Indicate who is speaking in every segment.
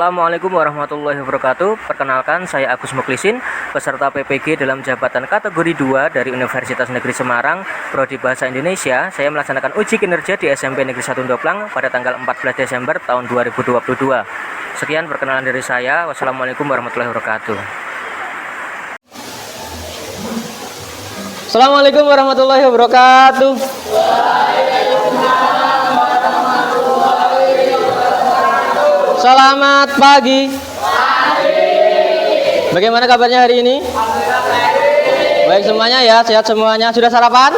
Speaker 1: Assalamualaikum warahmatullahi wabarakatuh. Perkenalkan, saya Agus Muklisin, peserta PPG dalam jabatan kategori 2 dari Universitas Negeri Semarang, Prodi Bahasa Indonesia. Saya melaksanakan uji kinerja di SMP Negeri 1 Ndoplang pada tanggal 14 Desember tahun 2022. Sekian perkenalan dari saya. Wassalamualaikum warahmatullahi wabarakatuh.
Speaker 2: Assalamualaikum warahmatullahi wabarakatuh. Selamat pagi. Bagaimana kabarnya hari ini? Baik semuanya ya, sehat semuanya. Sudah sarapan?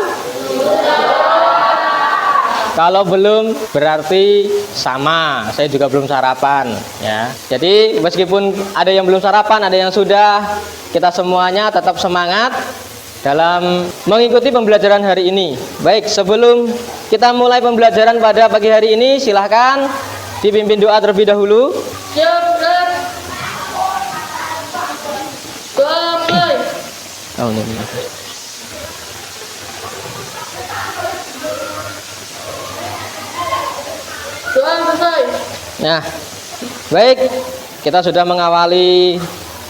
Speaker 2: Kalau belum berarti sama. Saya juga belum sarapan ya. Jadi meskipun ada yang belum sarapan, ada yang sudah, kita semuanya tetap semangat dalam mengikuti pembelajaran hari ini. Baik, sebelum kita mulai pembelajaran pada pagi hari ini, silahkan dipimpin doa terlebih dahulu. Nah, baik, kita sudah mengawali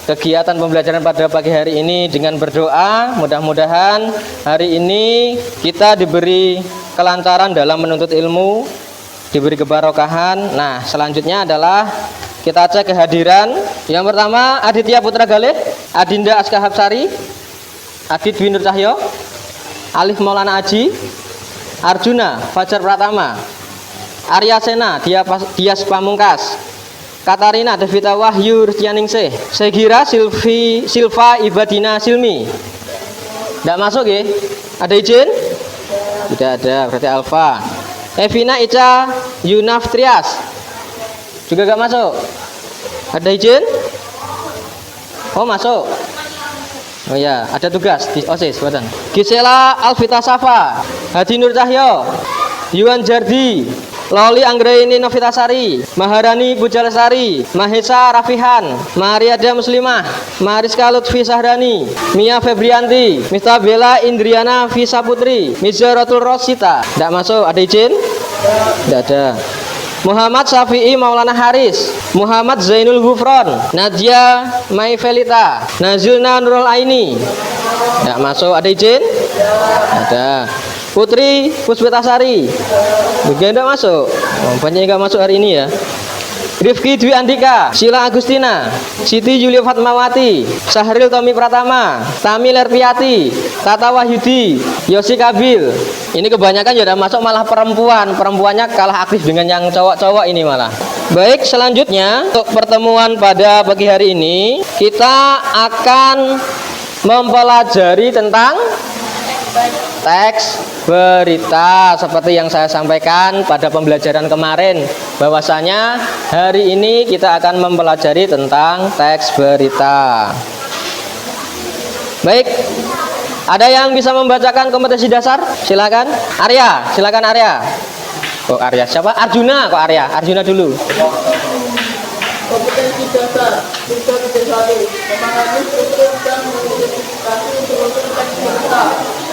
Speaker 2: kegiatan pembelajaran pada pagi hari ini dengan berdoa. Mudah-mudahan hari ini kita diberi kelancaran dalam menuntut ilmu, diberi kebarokahan. Nah, selanjutnya adalah kita cek kehadiran. Yang pertama, Aditya Putra Galih, Adinda Aska Hapsari, Adit Dwi Nur Cahyo, Alif Maulana Aji, Arjuna Fajar Pratama, Arya Sena Dias Pamungkas, Katarina Devita Wahyu Ristianingsih, Segira Silva Ibadina Silmi. Tidak masuk ya? Ada izin? Tidak ada, berarti Alfa. Evina Ica Yunaf Trias juga gak masuk. Ada izin? Oh masuk. Oh ya, ada tugas di OSIS badan. Gisela Alvita Safa, Hadi Nur Cahyo, Yuan Jardi, Loli Anggraini Novitasari, Maharani Pujalesari, Mahesa Rafihan, Mariada Muslimah, Mariska Lutfi Sahrani, Mia Febrianti, Mista Bella Indriana Visa Putri, Mizaratul Rosita. Tidak masuk, ada izin? Tidak ada. Muhammad Syafi'i Maulana Haris, Muhammad Zainul Gufron, Nadia Maifelita, Nazilna Nurul Aini. Tidak masuk, ada izin? Ada. Putri Puspitasari juga tidak masuk. Banyak yang tidak masuk hari ini ya. Rifki Dwi Andika, Sila Agustina, Siti Yulia Fatmawati, Sahril Tommy Pratama, Tami Lerpiati, Tata Wahyudi, Yosi Kabil. Ini kebanyakan ya udah masuk malah perempuan. Perempuannya kalah aktif dengan yang cowok-cowok ini malah. Baik, selanjutnya untuk pertemuan pada pagi hari ini kita akan mempelajari tentang teks berita seperti yang saya sampaikan pada pembelajaran kemarin, bahwasanya hari ini kita akan mempelajari tentang teks berita. Baik, ada yang bisa membacakan kompetensi dasar? Silakan. Arya, silakan Arya. Oh Arya, siapa? Arjuna, kok Arya? Arjuna dulu.
Speaker 3: Kompetensi dasar bisa dicari memahami struktur dan mengidentifikasi unsur-unsur teks berita,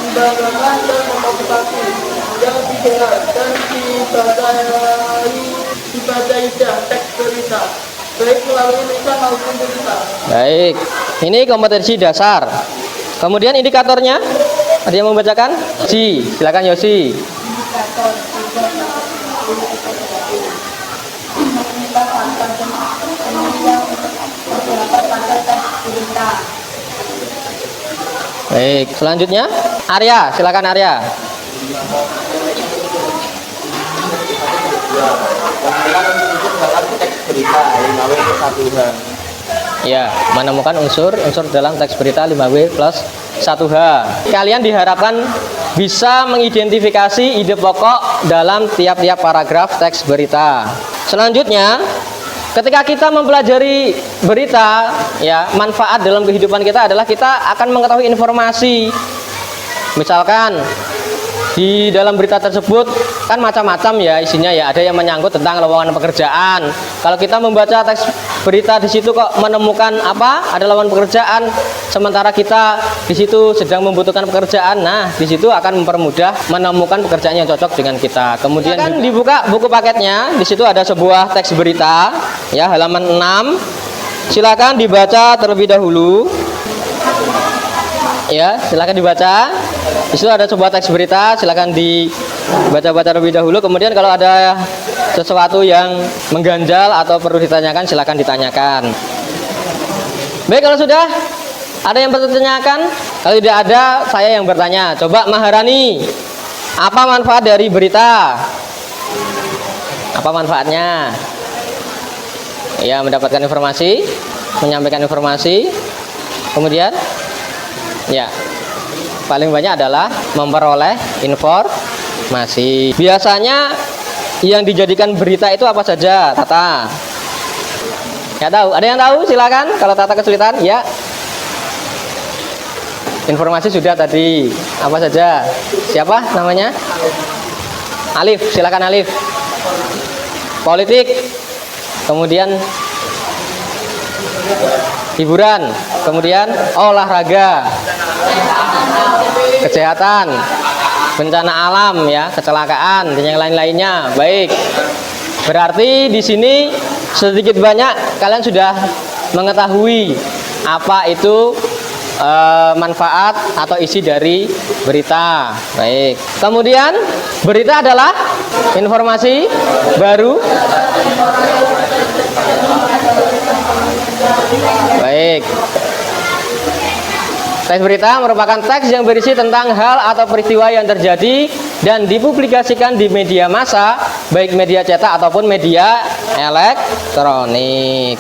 Speaker 3: membanggakan dan memotivasi yang didengar dan dibacai teks berita baik melalui lisan maupun tulisan.
Speaker 2: Baik, ini kompetensi dasar. Kemudian indikatornya ada yang membacakan? Si, silakan Yosi.
Speaker 3: Indikator
Speaker 2: Baik, selanjutnya Arya, silakan Arya. Ya, menemukan unsur dalam teks berita 5W plus 1H. Kalian diharapkan bisa mengidentifikasi ide pokok dalam tiap-tiap paragraf teks berita. Selanjutnya, ketika kita mempelajari berita, ya, manfaat dalam kehidupan kita adalah kita akan mengetahui informasi. Misalkan di dalam berita tersebut kan macam-macam ya isinya ya. Ada yang menyangkut tentang lowongan pekerjaan. Kalau kita membaca teks berita di situ kok menemukan apa? Ada lowongan pekerjaan, sementara kita di situ sedang membutuhkan pekerjaan. Nah, di situ akan mempermudah menemukan pekerjaan yang cocok dengan kita. Kemudian kan dibuka buku paketnya, di situ ada sebuah teks berita ya, halaman 6. Silakan dibaca terlebih dahulu. Ya, silakan dibaca. Di situ ada sebuah teks berita, silakan dibaca-baca terlebih dahulu. Kemudian kalau ada sesuatu yang mengganjal atau perlu ditanyakan, silakan ditanyakan. Baik, kalau sudah ada yang perlu ditanyakan, kalau tidak ada, saya yang bertanya. Coba Maharani, apa manfaat dari berita? Apa manfaatnya? Ya, mendapatkan informasi, menyampaikan informasi. Kemudian ya, paling banyak adalah memperoleh informasi. Biasanya yang dijadikan berita itu apa saja, Tata? Ya tahu? Ada yang tahu? Silakan. Kalau Tata kesulitan, ya. Informasi sudah tadi. Apa saja? Siapa namanya? Alif. Silakan Alif. Politik. Kemudian hiburan, kemudian olahraga, kesehatan, bencana alam ya, kecelakaan dan yang lain-lainnya. Baik. Berarti di sini sedikit banyak kalian sudah mengetahui apa itu manfaat atau isi dari berita. Baik. Kemudian berita adalah informasi baru. Baik. Teks berita merupakan teks yang berisi tentang hal atau peristiwa yang terjadi dan dipublikasikan di media massa, baik media cetak ataupun media elektronik.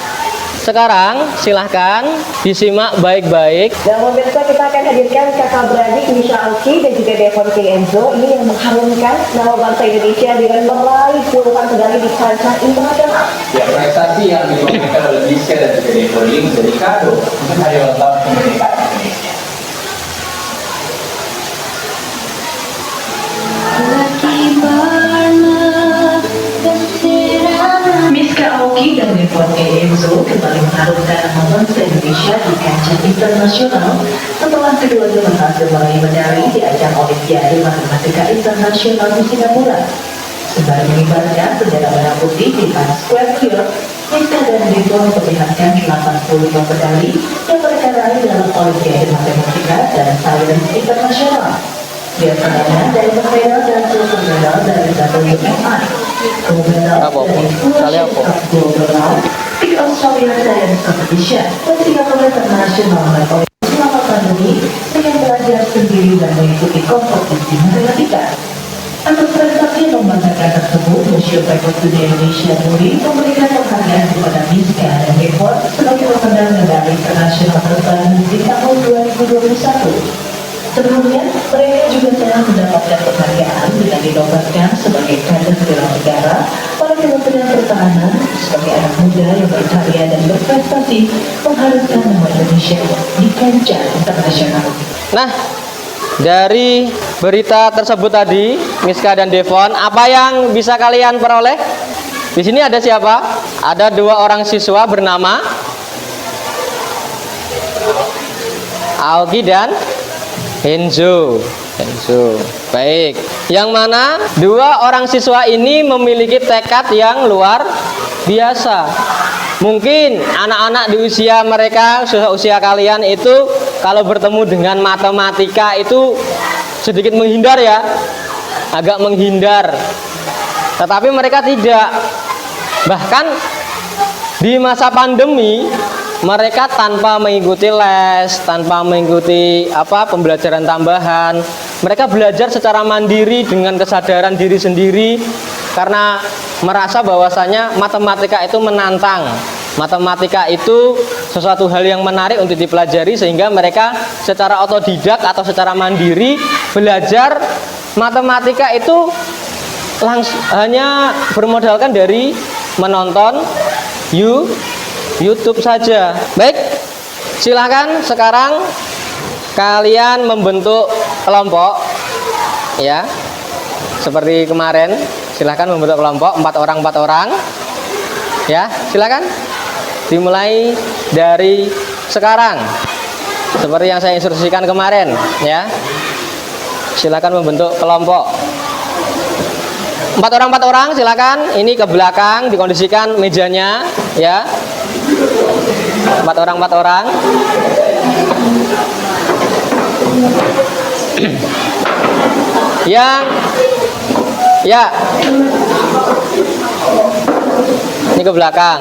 Speaker 2: Sekarang silahkan disimak baik-baik.
Speaker 4: Dan pemirsa, kita akan hadirkan kakak beradik Misha Alki dan juga Devon K. Enzo. Ini yang mengharumkan nama bangsa Indonesia dengan meraih puluhan medali di kancah internasional.
Speaker 5: Ya, prestasi yang diberikan oleh Misha dan juga Devon ini menjadi kado untuk hari ulang tahun kemerdekaan Indonesia.
Speaker 6: Miska Aoki dan Devon K. Enzo kembali mengharumkan nama bangsa Indonesia di kancah internasional setelah keduanya berhasil meraih medali di ajang Olimpiade Matematika Internasional di Singapura. Sembari mengibarkan bendera merah putih di Times Square, New York, Miska dan Devon memperlihatkan 85 medali yang mereka raih dalam Olimpiade Matematika dan Sains Internasional. Biasanya dari medal dan silver medal dari WMI, gold medal dari Fellowship of Global di Australia Science Competition, dan 3 internasional medal selama pandemi dengan belajar sendiri dan mengikuti kompetisi matematika. Atas prestasi yang membanggakan tersebut, Museum Rekor Dunia Indonesia Muri memberikan penghargaan kepada Miska dan Devon sebagai pemenang medali internasional terbaru di tahun 2021. Sebelumnya, mereka juga telah mendapatkan penghargaan dengan dinobatkan sebagai kader bela negara oleh Kementerian Pertahanan sebagai anak muda yang berkarya dan berprestasi mengharumkan nama Indonesia di kancah internasional.
Speaker 2: Nah, dari berita tersebut tadi, Miska dan Devon, apa yang bisa kalian peroleh? Di sini ada siapa? Ada 2 orang siswa bernama Aoki dan Enzo. Baik. Yang mana 2 orang siswa ini memiliki tekad yang luar biasa. Mungkin anak-anak di usia mereka, usia kalian itu kalau bertemu dengan matematika itu sedikit menghindar ya. Agak menghindar. Tetapi mereka tidak. Bahkan di masa pandemi mereka tanpa mengikuti les, tanpa mengikuti pembelajaran tambahan, mereka belajar secara mandiri dengan kesadaran diri sendiri karena merasa bahwasanya matematika itu menantang. Matematika itu sesuatu hal yang menarik untuk dipelajari sehingga mereka secara otodidak atau secara mandiri belajar matematika itu hanya bermodalkan dari menonton YouTube saja. Baik, silakan sekarang kalian membentuk kelompok ya. seperti kemarin. Silahkan membentuk kelompok 4 orang. Ya, silakan. Dimulai dari sekarang. Seperti yang saya instruksikan kemarin, ya. Silakan membentuk kelompok. 4 orang, silakan. Ini ke belakang, dikondisikan mejanya, ya. 4 orang. Yang ya. Ini ke belakang.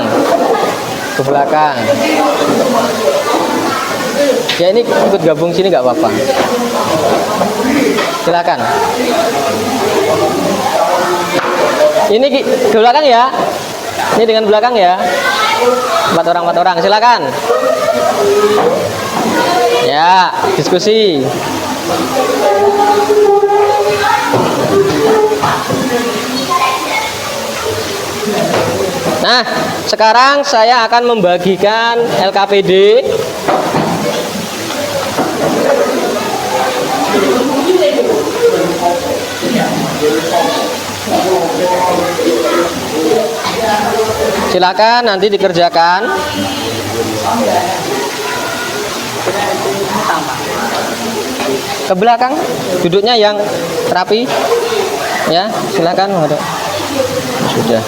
Speaker 2: Ya, ini ikut gabung sini nggak apa-apa. Silakan. Ini ke belakang ya. Ini dengan belakang ya. 4 orang. Silakan. Ya, diskusi. Nah, sekarang saya akan membagikan LKPD. Silakan nanti dikerjakan. Ke belakang, duduknya yang rapi. Ya, silakan. Sudah.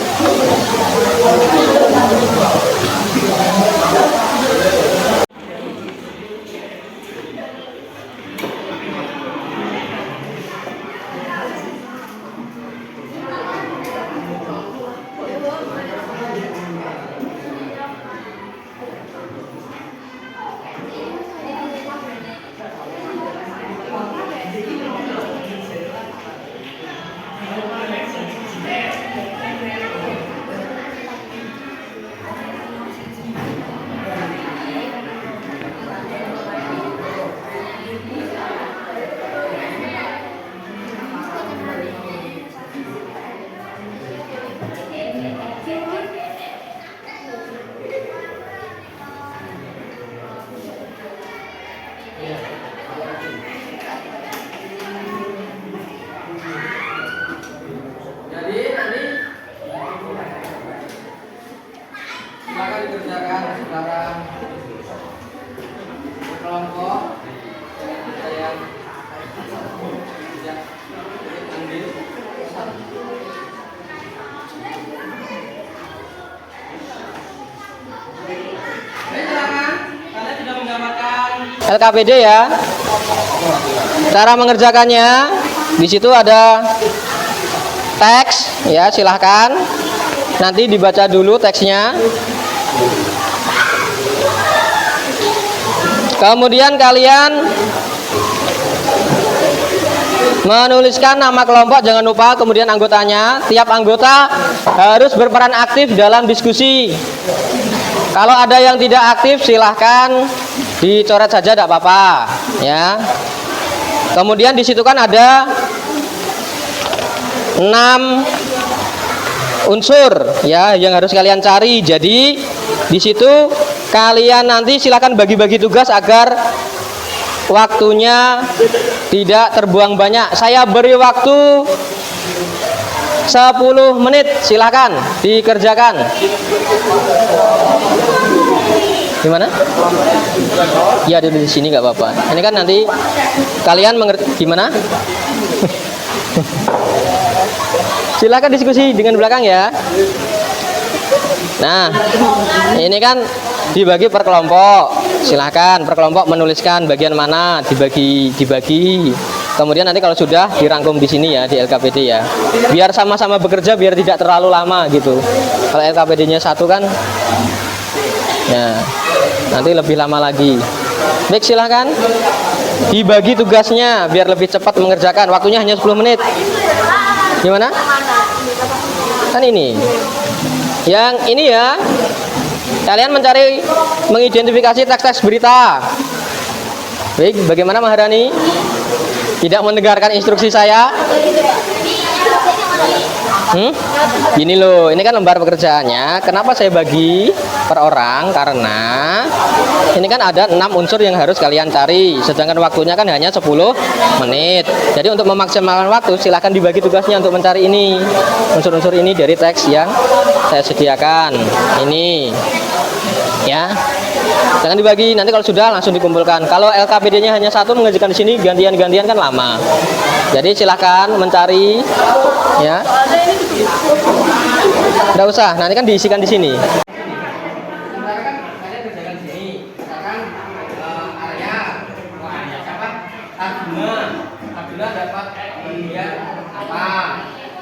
Speaker 2: Jadi nanti silakan dikerjakan secara kelompok. Saya tidak ambil. LKPD ya. Cara mengerjakannya di situ ada teks ya, silahkan nanti dibaca dulu teksnya. Kemudian kalian menuliskan nama kelompok, jangan lupa, kemudian anggotanya. Tiap anggota harus berperan aktif dalam diskusi. Kalau ada yang tidak aktif silahkan dicoret saja, tidak apa-apa ya. Kemudian di situ kan ada 6 unsur ya yang harus kalian cari. Jadi di situ kalian nanti silakan bagi-bagi tugas agar waktunya tidak terbuang banyak. Saya beri waktu 10 menit, silakan dikerjakan. Gimana? Ya, di sini nggak apa-apa. Ini kan nanti kalian mengerti gimana? Silakan diskusi dengan belakang ya. Nah, ini kan dibagi per kelompok. Silakan per kelompok menuliskan bagian mana dibagi. Kemudian nanti kalau sudah dirangkum di sini ya, di LKPD ya. Biar sama-sama bekerja, biar tidak terlalu lama gitu. Kalau LKPD-nya satu kan, ya nanti lebih lama lagi. Baik, silakan dibagi tugasnya biar lebih cepat mengerjakan. Waktunya hanya 10 menit. Gimana? Kan ini. Yang ini ya. Kalian mencari, mengidentifikasi teks-teks berita. Baik, bagaimana Maharani? Tidak mendengarkan instruksi saya? Gini loh, ini kan lembar pekerjaannya. Kenapa saya bagi per orang? Karena ini kan ada 6 unsur yang harus kalian cari. Sedangkan waktunya kan hanya 10 menit. Jadi untuk memaksimalkan waktu, silahkan dibagi tugasnya untuk mencari ini. Unsur-unsur ini dari teks yang saya sediakan. Ini. Ya. Jangan dibagi, nanti kalau sudah langsung dikumpulkan. Kalau LKPD-nya hanya satu, mengerjakan di sini gantian-gantian kan lama. Jadi silahkan mencari, ya. Nggak usah, nanti kan diisikan di sini.
Speaker 1: Abdullah dapat kemudian apa?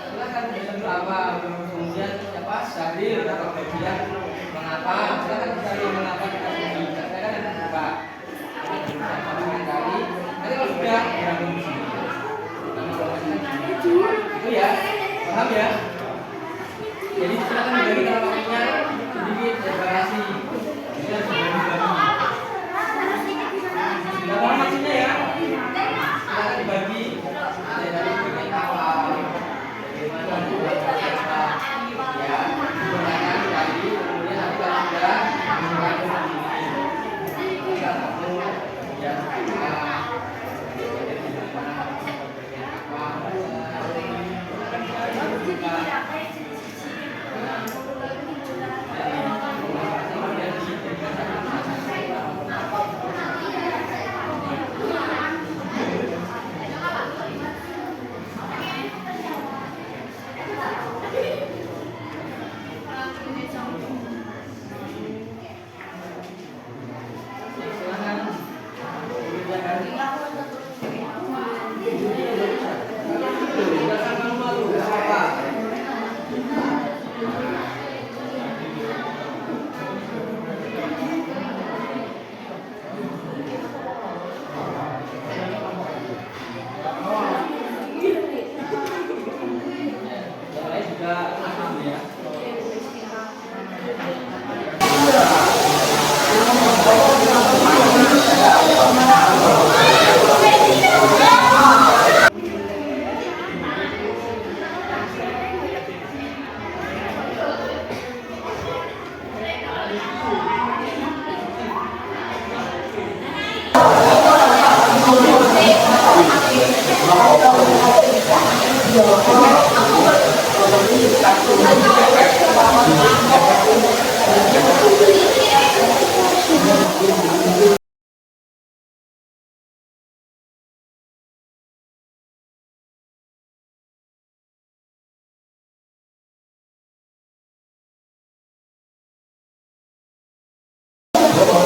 Speaker 1: Silakan tulisan dulu apa. Kemudian siapa? Syahrir dapat kemudian mengapa? Silakan cari mengapa kita pilih. Saya kan ada coba. Nanti kalau sudah dirangkum di sini. Itu ya, paham ya? Jadi silakan dibagi kalau waktunya sedikit variasi. Ini harus dibagi. Tidak paham maksudnya ya? Silakan dibagi. Ada dari bagian awal, bagaimana ya, gunakan tadi, kemudian nanti kalau sudah menggunakan ini, salah satu ya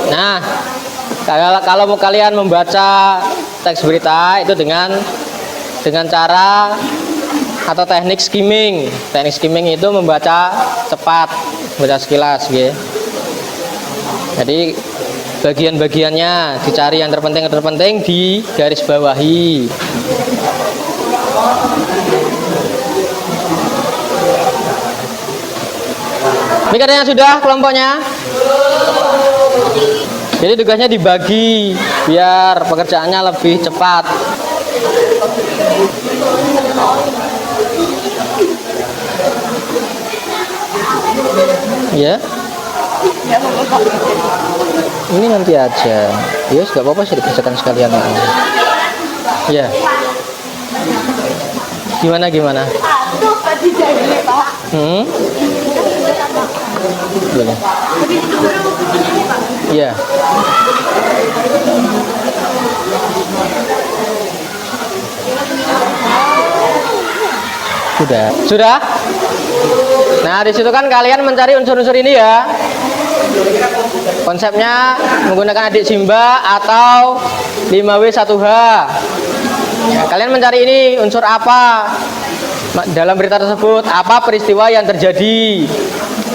Speaker 2: Nah, kalau kalian membaca teks berita itu dengan cara atau teknik skimming. Teknik skimming itu membaca cepat, membaca sekilas, gitu. Jadi bagian-bagiannya dicari yang terpenting di garis bawahi. Mikirnya sudah kelompoknya? Jadi tugasnya dibagi biar pekerjaannya lebih cepat. Ya. Ini nanti aja. Ya, nggak apa-apa sih dikerjakan sekalian. Ya. Gimana? Boleh. Ya. Sudah? Nah, di situ kan kalian mencari unsur-unsur ini ya. Konsepnya menggunakan adik Simba atau 5W1H. Ya, kalian mencari ini unsur apa dalam berita tersebut, apa peristiwa yang terjadi,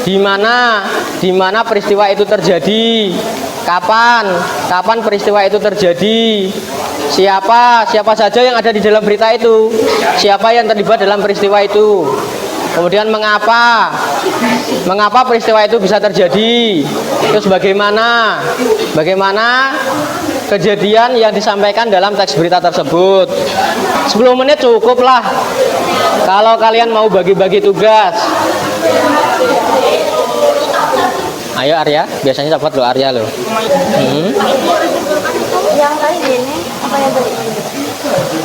Speaker 2: di mana peristiwa itu terjadi, kapan peristiwa itu terjadi, siapa saja yang ada di dalam berita itu, siapa yang terlibat dalam peristiwa itu, kemudian mengapa peristiwa itu bisa terjadi, terus bagaimana kejadian yang disampaikan dalam teks berita tersebut. 10 menit cukup lah. Kalau kalian mau bagi-bagi tugas, ayo Arya, biasanya dapat lo Arya lo.
Speaker 7: Yang tadi ini apa yang tadi?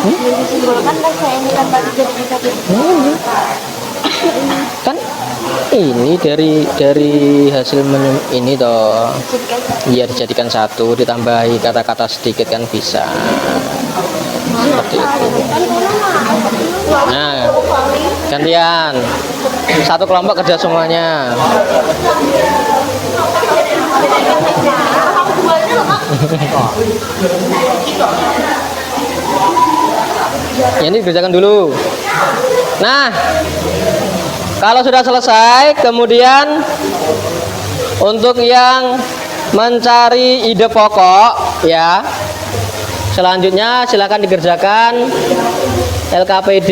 Speaker 7: Yang disimpulkan kan saya ini kan tadi jadi bisa
Speaker 2: Kan ini dari hasil ini toh. Iya, dijadikan satu, ditambahi kata-kata sedikit kan bisa. Seperti itu. Nah, gantian. Satu kelompok kerja semuanya. Ya, ini dikerjakan dulu. Nah, kalau sudah selesai, kemudian untuk yang mencari ide pokok, ya, selanjutnya silakan dikerjakan LKPD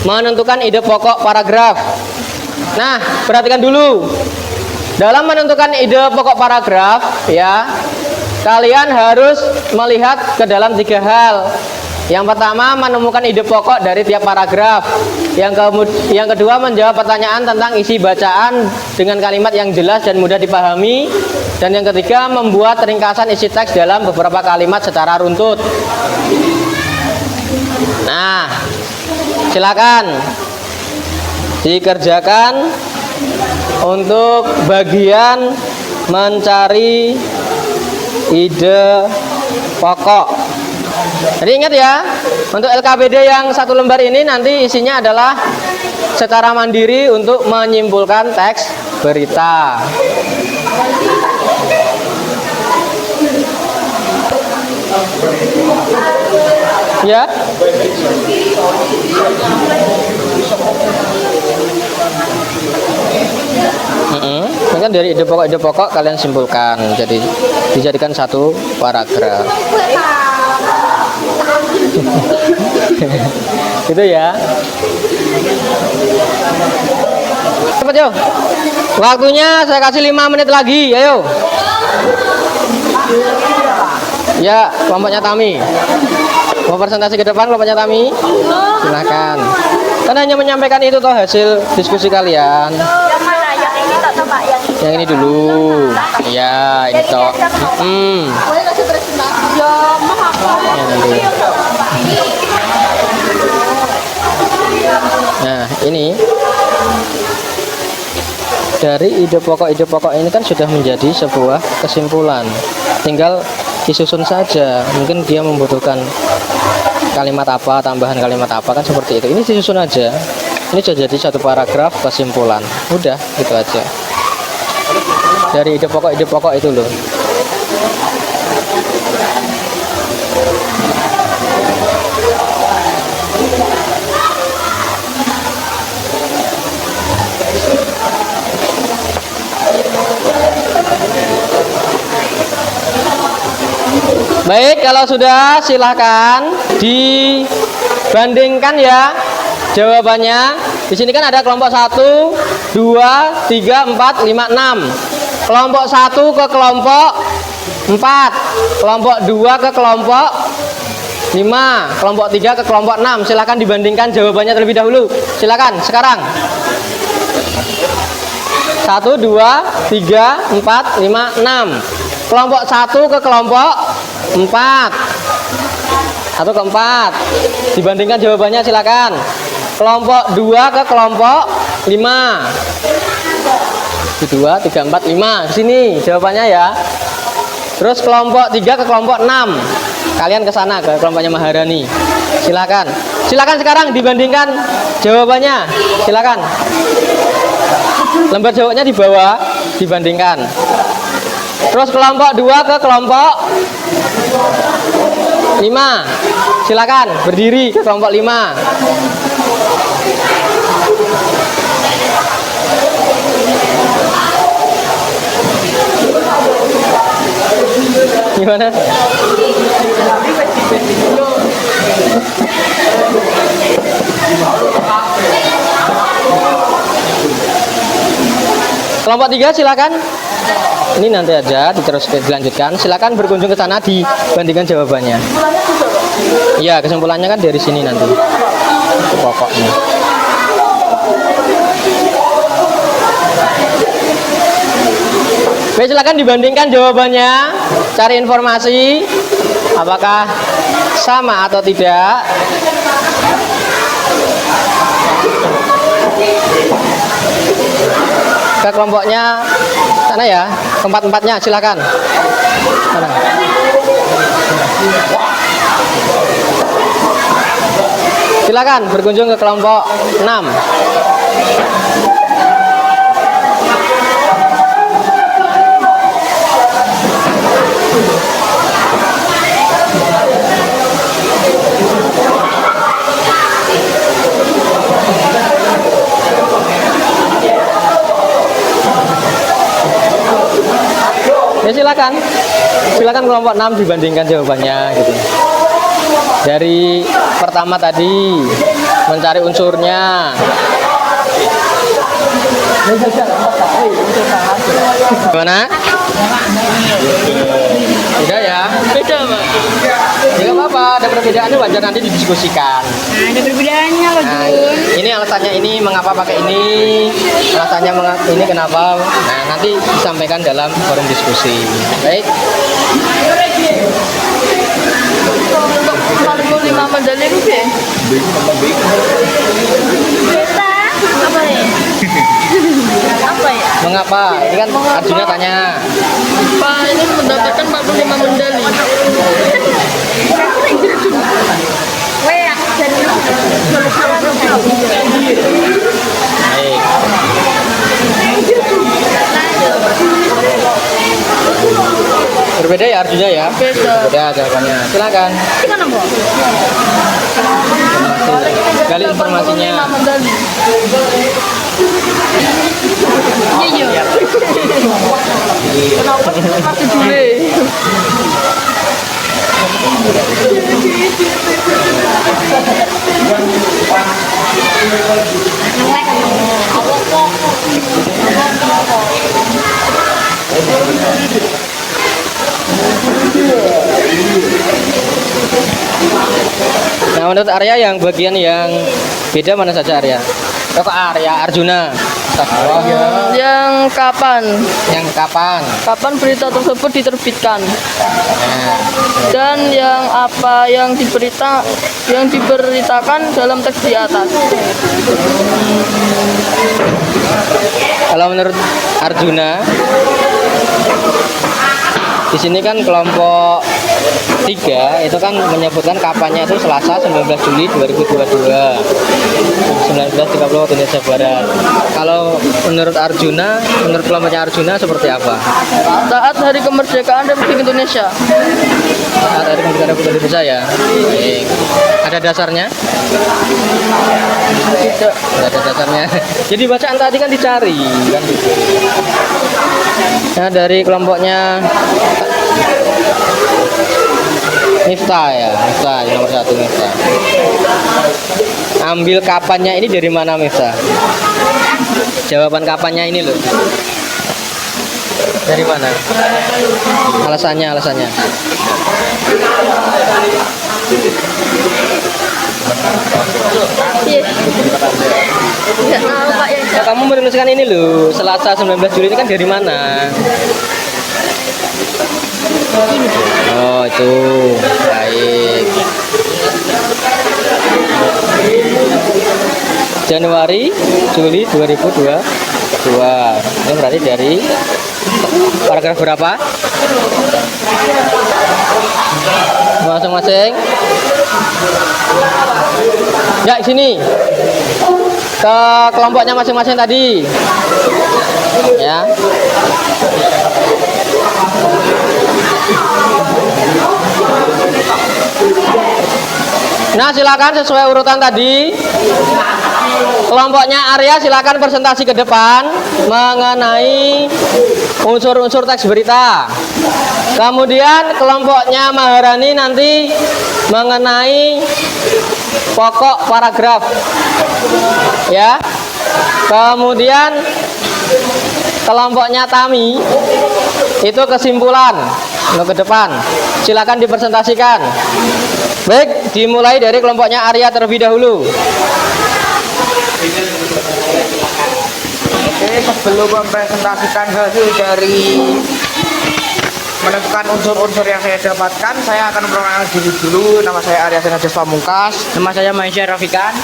Speaker 2: menentukan ide pokok paragraf. Nah, perhatikan dulu. Dalam menentukan ide pokok paragraf, ya, kalian harus melihat ke dalam 3 hal. Yang pertama, menemukan ide pokok dari tiap paragraf. Yang kedua, menjawab pertanyaan tentang isi bacaan dengan kalimat yang jelas dan mudah dipahami. Dan yang ketiga, membuat ringkasan isi teks dalam beberapa kalimat secara runtut. Nah, silakan dikerjakan untuk bagian mencari ide pokok. Jadi ingat ya, untuk LKPD yang 1 lembar ini nanti isinya adalah secara mandiri untuk menyimpulkan teks berita. Ya. Ini kan dari ide pokok kalian simpulkan, jadi dijadikan 1 paragraf. Gitu ya. Cepat yuk. Waktunya saya kasih 5 menit lagi, ayo. Ya, kelompoknya Tami. Mau presentasi ke depan kelompoknya Tami? Silakan. Kan hanya menyampaikan itu toh hasil diskusi kalian.
Speaker 7: Yang mana? Yang ini tak Pak?
Speaker 2: Yang ini dulu. Ya, ini toh.
Speaker 7: Boleh kasih presentasi? Ya,
Speaker 2: Ya, nanti. Nah, ini dari ide pokok ini kan sudah menjadi sebuah kesimpulan. Tinggal disusun saja. Mungkin dia membutuhkan kalimat apa, tambahan kalimat apa, kan seperti itu. Ini disusun aja. Ini sudah jadi 1 paragraf kesimpulan. Udah, gitu aja. Dari ide pokok itu loh. Baik, kalau sudah silahkan dibandingkan ya jawabannya. Di sini kan ada kelompok 1, 2, 3, 4, 5, 6. Kelompok 1 ke kelompok 4, kelompok 2 ke kelompok 5, kelompok 3 ke kelompok 6. Silahkan dibandingkan jawabannya terlebih dahulu. Silakan sekarang. 1, 2, 3, 4, 5, 6. Kelompok 1 ke kelompok 4. 1 ke 4. Dibandingkan jawabannya silakan. Kelompok 2 ke kelompok 5. 2, 3, 4, 5. Sini jawabannya ya. Terus kelompok 3 ke kelompok 6. Kalian ke sana ke kelompoknya Maharani. Silakan. Silakan sekarang dibandingkan jawabannya. Silakan. Lembar jawabnya di bawah, dibandingkan. Terus kelompok 2 ke kelompok 5. Silakan berdiri ke kelompok 5. Gimana? Kelompok 3 silakan. Ini nanti aja dilanjutkan. Silakan berkunjung ke sana dibandingkan jawabannya. Iya, kesimpulannya kan dari sini nanti. Itu pokoknya. Baik, silakan dibandingkan jawabannya, cari informasi apakah sama atau tidak. Ke kelompoknya sana ya, tempat-tempatnya silakan. Sana. Silakan berkunjung ke kelompok 6. Ya silakan kelompok 6 dibandingkan jawabannya gitu. Dari pertama tadi mencari unsurnya. Gimana? Beda ya?
Speaker 7: Beda, Pak.
Speaker 2: Ya nggak apa-apa, ada perbedaannya wajar nanti didiskusikan.
Speaker 7: Nah, ada perbedaannya, Pak
Speaker 2: Nah,
Speaker 7: Jun.
Speaker 2: ini alasannya ini mengapa pakai ini, alasannya ini kenapa. Nah, nanti disampaikan dalam forum diskusi. Baik.
Speaker 7: 45 medali itu ya? Beta? Apa ya? Apa ya?
Speaker 2: Mengapa? Ini kan Arjuna tanya.
Speaker 7: Pak, ini mendapatkan 45 medali. Weh, aku jadi
Speaker 2: Baik. Berbeda ya Arjuna ya?
Speaker 7: Beda.
Speaker 2: Berbeda jawabannya. Silakan.
Speaker 7: Gimana, Bu?
Speaker 2: Gali informasinya.
Speaker 7: 45 medali. Iya. Kenapa masih dulu?
Speaker 2: Nah, menurut Arya yang bagian yang beda mana saja Arya? Kok Arya Arjuna?
Speaker 7: Yang kapan?
Speaker 2: Yang kapan?
Speaker 7: Kapan berita tersebut diterbitkan?
Speaker 2: Nah,
Speaker 7: Dan yang apa yang diberitakan dalam teks di atas.
Speaker 2: kalau menurut Arjuna, di sini kan kelompok 3 itu kan menyebutkan kapannya itu Selasa 19 Juli 2022 19.30 waktu Indonesia Barat. Kalau menurut Arjuna, menurut kelompoknya Arjuna seperti apa?
Speaker 7: Saat Hari Kemerdekaan Republik Indonesia.
Speaker 2: Saat Hari Kemerdekaan Republik Indonesia ya. Baik. Ada dasarnya?
Speaker 7: Tidak.
Speaker 2: Tidak ada dasarnya. Jadi bacaan tadi kan dicari kan gitu. Nah, dari kelompoknya Miftah ya, Miftah nomor 1 Miftah. Ambil kapannya ini dari mana Miftah? Jawaban kapannya ini loh. Dari mana? Alasannya.
Speaker 7: Tidak tahu Pak ya.
Speaker 2: Nah, kamu merumuskan ini loh, Selasa 19 Juli ini kan dari mana? Oh itu, baik. Januari, Juli 2022. Ini berarti dari paragraf berapa? Masing-masing. Ya, sini. Ke kelompoknya masing-masing tadi. Ya. Nah, silakan sesuai urutan tadi. Kelompoknya Arya silakan presentasi ke depan mengenai unsur-unsur teks berita. Kemudian kelompoknya Maharani nanti mengenai pokok paragraf. Ya. Kemudian kelompoknya Tami itu kesimpulan untuk ke depan. Silakan dipresentasikan. Baik, dimulai dari kelompoknya Arya terlebih dahulu.
Speaker 8: Oke, sebelum mempresentasikan hasil dari menentukan unsur-unsur yang saya dapatkan, saya akan memperkenalkan diri dulu. Nama saya Arya Senajas Pamungkas.
Speaker 2: Nama saya Maisya Rafikan.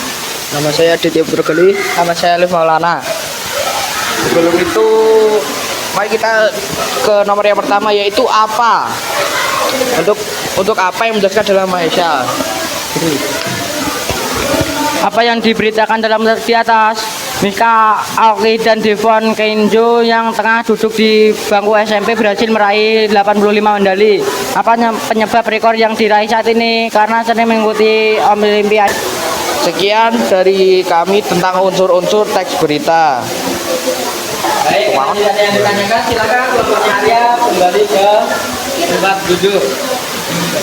Speaker 8: Nama saya Ditya Putragali.
Speaker 2: Nama saya Alif Maulana.
Speaker 8: Sebelum itu, mari kita ke nomor yang pertama, yaitu apa. Untuk apa yang menjelaskan dalam Maisya.
Speaker 2: Apa yang diberitakan dalam di atas, Miska Aoki dan Devon Kenzo yang tengah duduk di bangku SMP berhasil meraih 85 medali. Apa penyebab rekor yang diraih saat ini? Karena sering mengikuti Olimpiade.
Speaker 8: Sekian dari kami tentang unsur-unsur teks berita.
Speaker 2: Baik, kalau tidak ada yang ditanyakan, silakan kelompoknya Arya kembali ke tempat duduk.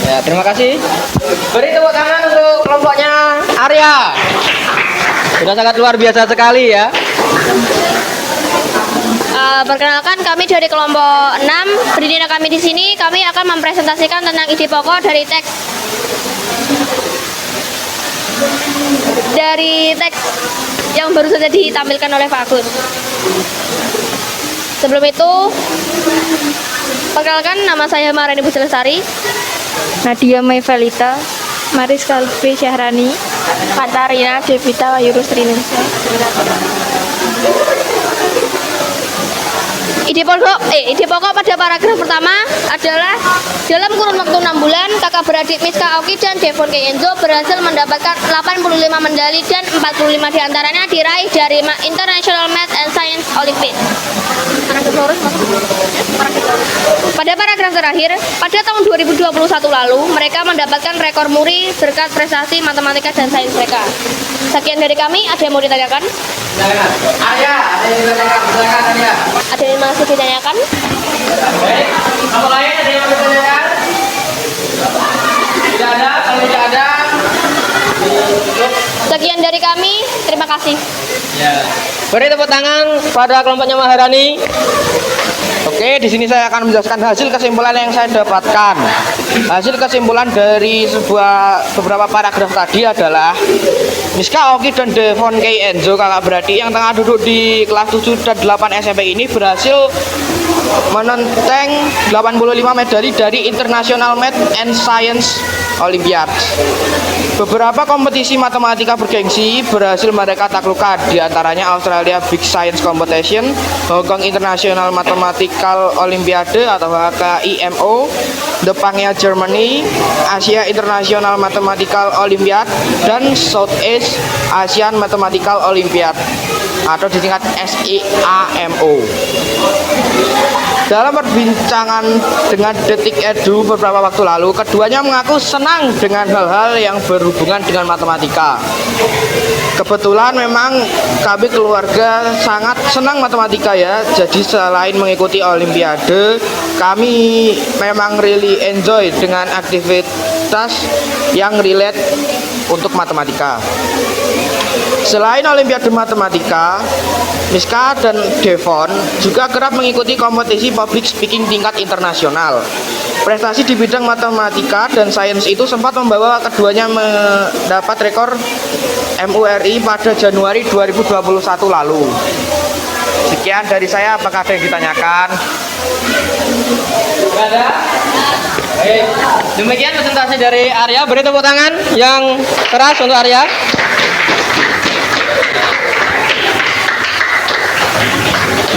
Speaker 2: Ya, terima kasih. Beri tepuk tangan untuk kelompoknya Arya. Sudah sangat luar biasa sekali ya.
Speaker 7: Perkenalkan, kami dari kelompok 6. Berdiri kami di sini, kami akan mempresentasikan tentang ide pokok dari teks yang baru saja ditampilkan oleh Pak Agus. Sebelum itu, perkenalkan, nama saya Marani Bujalestari, Nadia Maivelita, Maris Kalbi Syahrani, Katarina Devita Wayurus Trinesa. Ide pokok pada paragraf pertama adalah dalam kurun waktu 6 bulan, kakak beradik Miska Aoki dan Devon Kenzo berhasil mendapatkan 85 medali dan 45 diantaranya diraih dari International Math and Science Olympiad. Pada paragraf terakhir, pada tahun 2021 lalu, mereka mendapatkan rekor muri berkat prestasi matematika dan sains mereka. Sekian dari kami, ada yang mau ditanyakan?
Speaker 2: Arya, ada yang ditanyakan? Silakan Arya.
Speaker 7: Ada yang masih ditanyakan?
Speaker 2: Baik, apa lain ada yang mau ditanyakan? Tidak ada, kalau tidak ada.
Speaker 7: Sekian dari kami, terima kasih.
Speaker 2: Ya. Beri tepuk tangan pada kelompoknya Maharani.
Speaker 8: Oke, di sini saya akan menjelaskan hasil kesimpulan yang saya dapatkan. Hasil kesimpulan dari beberapa paragraf tadi adalah Miska Aoki dan Devon Kenzo, kakak beradik yang tengah duduk di kelas 7 dan 8 SMP ini berhasil menenteng 85 medali dari International Math and Science Olympiad. Beberapa kompetisi matematika bergengsi berhasil mereka taklukkan, diantaranya Australia Big Science Competition, Hong Kong International Mathematical Olympiade atau HKIMO, Jepangnya Germany, Asia International Mathematical Olympiad, dan Southeast Asian Mathematical Olympiad atau disingkat SIAMO. Dalam perbincangan dengan Detik Edu beberapa waktu lalu, keduanya mengaku senang dengan hal-hal yang berhubungan dengan matematika. Kebetulan memang kami keluarga sangat senang matematika ya. Jadi selain mengikuti olimpiade, kami memang really enjoy dengan aktivitas yang relate untuk matematika. Selain olimpiade matematika, Miska dan Devon juga kerap mengikuti kompetisi public speaking tingkat internasional. Prestasi di bidang matematika dan sains itu sempat membawa keduanya mendapat rekor MURI pada Januari 2021 lalu. Sekian dari saya, apakah ada yang ditanyakan?
Speaker 2: Tidak ada? Baik, demikian presentasi dari Arya. Beri tepuk tangan yang keras untuk Arya.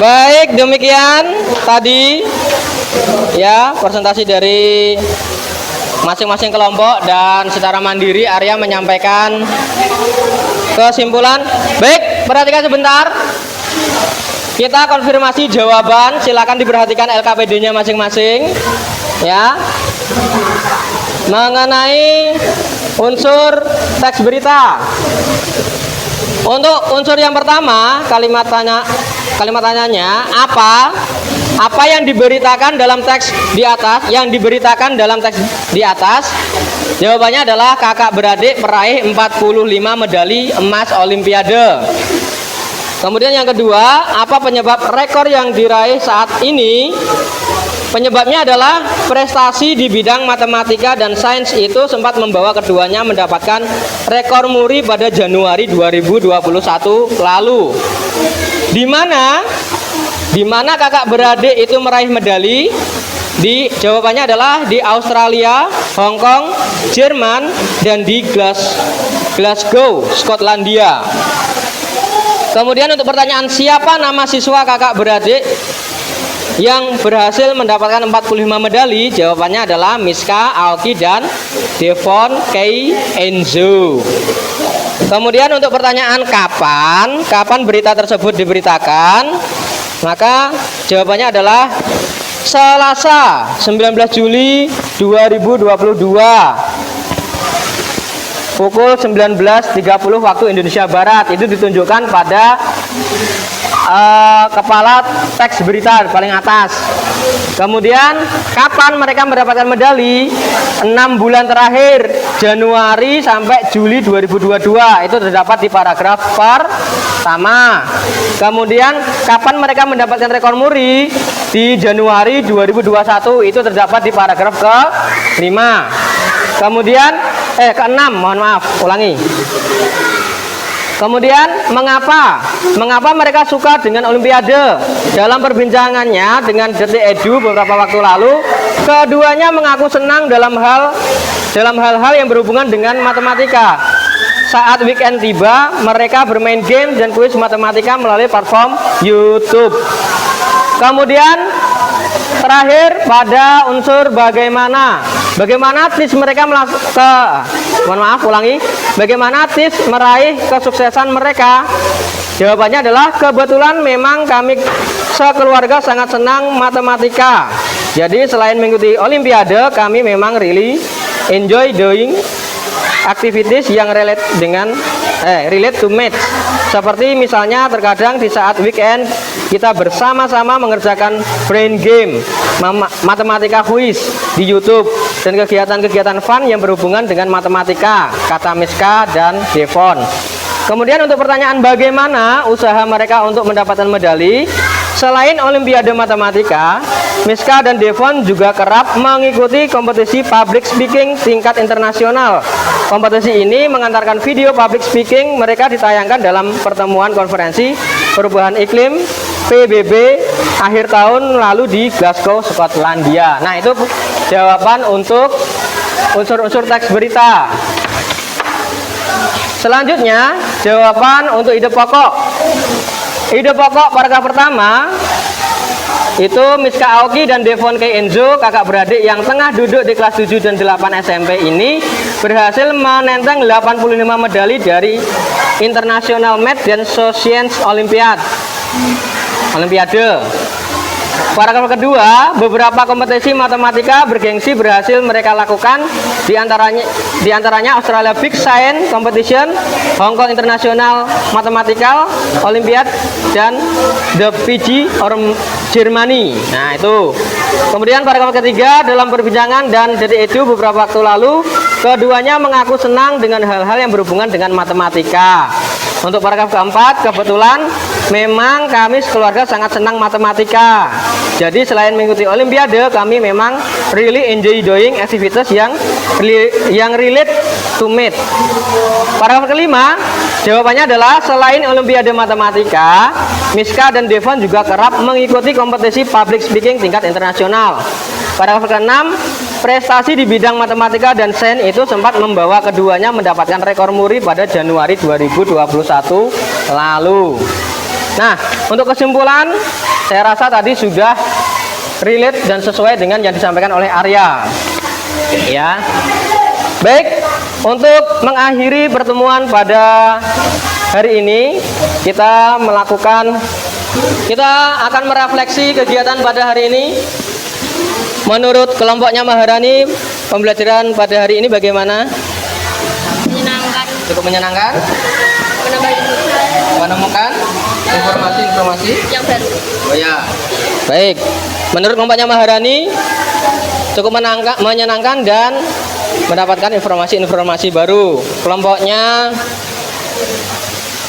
Speaker 2: Baik, demikian tadi ya presentasi dari masing-masing kelompok, dan secara mandiri Arya menyampaikan kesimpulan. Baik, perhatikan sebentar. Kita konfirmasi jawaban, silakan diperhatikan LKPD-nya masing-masing ya. Mengenai unsur teks berita. Untuk unsur yang pertama, kalimat tanyanya apa yang diberitakan dalam teks di atas? Yang diberitakan dalam teks di atas, jawabannya adalah kakak beradik meraih 45 medali emas olimpiade. Kemudian yang kedua, apa penyebab rekor yang diraih saat ini? Penyebabnya adalah prestasi di bidang matematika dan sains itu sempat membawa keduanya mendapatkan rekor muri pada Januari 2021 lalu. Di mana kakak beradik itu meraih medali? Jawabannya adalah di Australia, Hong Kong, Jerman, dan di Glasgow, Skotlandia. Kemudian untuk pertanyaan siapa nama siswa kakak beradik yang berhasil mendapatkan 45 medali? Jawabannya adalah Miska, Aoki, dan Devon Kei Enzo. Kemudian untuk pertanyaan kapan berita tersebut diberitakan? Maka jawabannya adalah Selasa 19 Juli 2022 pukul 19.30 waktu Indonesia Barat. Itu ditunjukkan pada kepala teks berita paling atas. Kemudian kapan mereka mendapatkan medali? 6 bulan terakhir, Januari sampai Juli 2022. Itu terdapat di paragraf pertama. Kemudian kapan mereka mendapatkan rekor muri? Di Januari 2021. Itu terdapat di paragraf ke-5. Kemudian ke-6, mohon maaf, ulangi. Kemudian mengapa mereka suka dengan Olimpiade? Dalam perbincangannya dengan Detik Edu beberapa waktu lalu, keduanya mengaku senang dalam hal-hal yang berhubungan dengan matematika. Saat weekend tiba, mereka bermain game dan kuis matematika melalui platform YouTube. Kemudian terakhir pada unsur bagaimana tips mereka bagaimana tips meraih kesuksesan mereka? Jawabannya adalah kebetulan memang kami sekeluarga sangat senang matematika. Jadi selain mengikuti Olimpiade, kami memang really enjoy doing activities yang relate to math. Seperti misalnya terkadang di saat weekend kita bersama-sama mengerjakan brain game, matematika quiz di YouTube, dan kegiatan-kegiatan fun yang berhubungan dengan matematika, kata Miska dan Devon. Kemudian untuk pertanyaan bagaimana usaha mereka untuk mendapatkan medali? Selain Olimpiade Matematika, Miska dan Devon juga kerap mengikuti kompetisi public speaking tingkat internasional. Kompetisi ini mengantarkan video public speaking mereka ditayangkan dalam pertemuan konferensi perubahan iklim PBB akhir tahun lalu di Glasgow, Skotlandia. Nah, itu jawaban untuk unsur-unsur teks berita. Selanjutnya, jawaban untuk ide pokok. Ide pokok paragraf pertama itu Miska Aoki dan Devon Kei Enzo, kakak beradik yang tengah duduk di kelas 7 dan 8 SMP ini, berhasil menenteng 85 medali dari International Math dan Science Olimpiade. Paragraf kedua, beberapa kompetisi matematika bergengsi berhasil mereka lakukan, di antaranya Australia Big Science Competition, Hong Kong International Mathematical Olympiad, dan The PG or Germany. Nah, itu. Kemudian paragraf ketiga, dalam perbincangan dan Detik Edu beberapa waktu lalu, keduanya mengaku senang dengan hal-hal yang berhubungan dengan matematika. Untuk paragraf keempat, kebetulan memang kami sekeluarga sangat senang matematika. Jadi selain mengikuti Olimpiade, kami memang really enjoy doing activities yang relate to math. Paragraf kelima, jawabannya adalah selain Olimpiade Matematika, Miska dan Devon juga kerap mengikuti kompetisi public speaking tingkat internasional. Paragraf keenam, prestasi di bidang matematika dan sains itu sempat membawa keduanya mendapatkan rekor muri pada Januari 2021 lalu. Nah, untuk kesimpulan, saya rasa tadi sudah relate dan sesuai dengan yang disampaikan oleh Arya. Ya. Baik, untuk mengakhiri pertemuan pada hari ini, kita akan merefleksi kegiatan pada hari ini. Menurut kelompoknya Maharani, pembelajaran pada hari ini bagaimana?
Speaker 7: Menyenangkan.
Speaker 2: Cukup menyenangkan? Menemukan informasi
Speaker 7: yang baru.
Speaker 2: Oh ya. Baik. Menurut kelompoknya Maharani, cukup menyenangkan dan mendapatkan informasi-informasi baru. Kelompoknya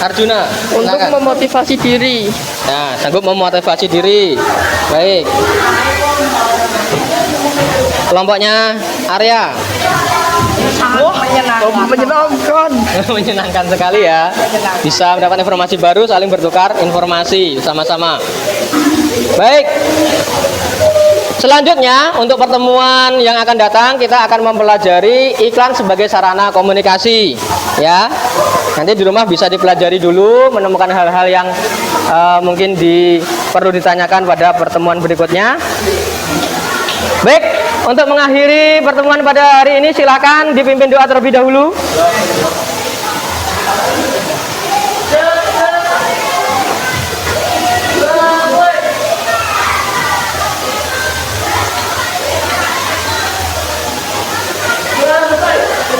Speaker 2: Arjuna
Speaker 3: Untuk memotivasi diri.
Speaker 2: Nah, sanggup memotivasi diri. Baik. Kelompoknya Arya
Speaker 3: Menyenangkan.
Speaker 2: Menyenangkan sekali ya. Bisa mendapat informasi baru, saling bertukar informasi sama-sama. Baik. Selanjutnya untuk pertemuan yang akan datang kita akan mempelajari iklan sebagai sarana komunikasi ya. Nanti di rumah bisa dipelajari dulu, menemukan hal-hal yang mungkin perlu ditanyakan pada pertemuan berikutnya. Baik, untuk mengakhiri pertemuan pada hari ini silakan dipimpin doa terlebih dahulu.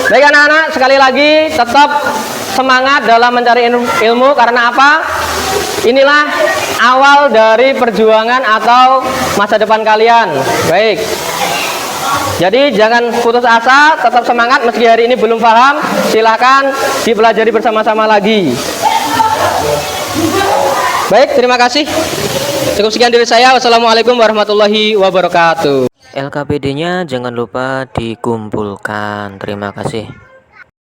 Speaker 2: Baik anak-anak, sekali lagi tetap semangat dalam mencari ilmu karena apa? Inilah awal dari perjuangan atau masa depan kalian. Baik. Jadi jangan putus asa, tetap semangat meski hari ini belum paham, silahkan dipelajari bersama-sama lagi. Baik, terima kasih. Cukup sekian dari saya. Wassalamualaikum warahmatullahi wabarakatuh.
Speaker 1: LKPD-nya jangan lupa dikumpulkan. Terima kasih.